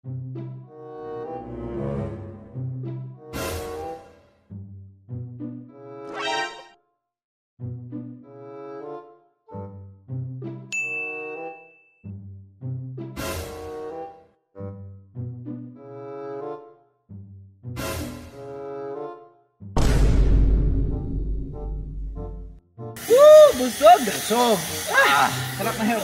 Busog! Busog! Sarap na yun.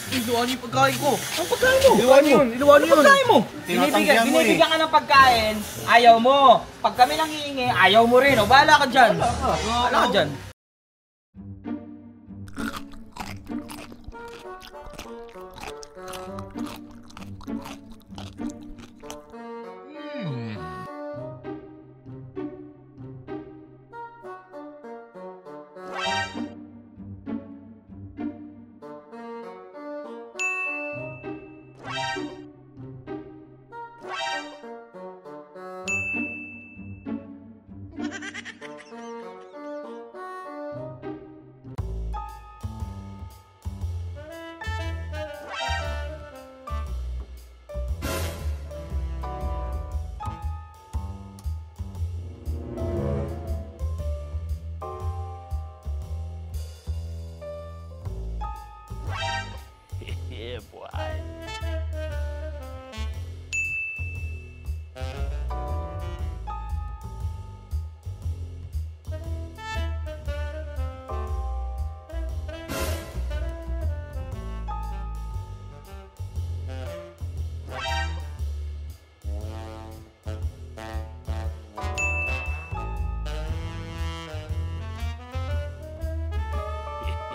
Iluwan yung pagkain ko. Ang pagkain mo? Iluwan yun. Iluwan yun. Ang pagkain mo? Binibigyan ka ng pagkain, ayaw mo. Pag kami nang hihingi, ayaw mo rin. O, bahala ka dyan. Bahala ka dyan. Yeah, boy.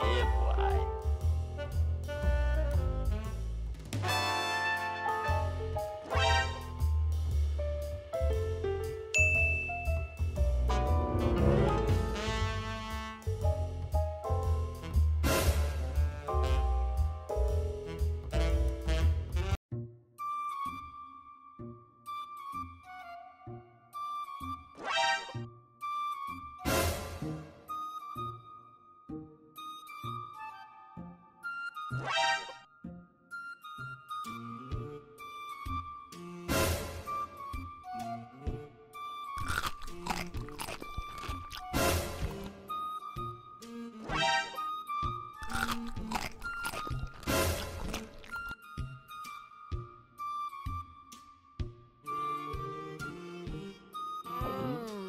Yeah, boy.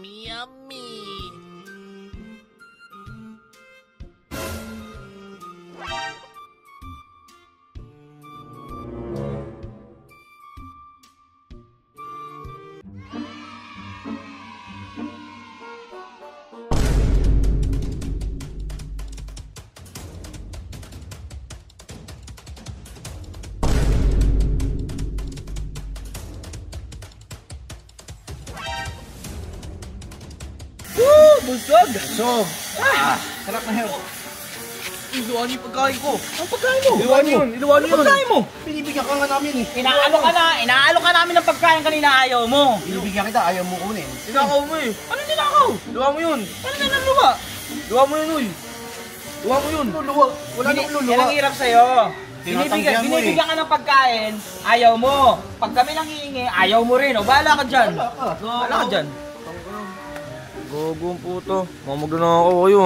Yummy. Busog! Busog! Sarap na yun. Iluwan yung pagkain ko. Ang pagkain mo? Iluwan yun. Iluwan yun. Ang pagkain mo? Binibigyan ka nga namin eh. Inaalo ka namin ng pagkain kanina, ayaw mo. Binibigyan kita, ayaw mo kunin. Tinakaw mo eh. Ano tinakaw? Luwa mo yun. Ano na luwa? Luwa mo yun, uy. Luwa mo yun. Luluwa. Wala nang luluwa. Yan ang hirap sa'yo. Binibigyan ka ng pagkain, ayaw mo. Pag kami nang hihingi, ayaw mo rin. O, bahala ka dyan. Bahala ka dyan. Gagawin po ito. Mamagda na ako kayo.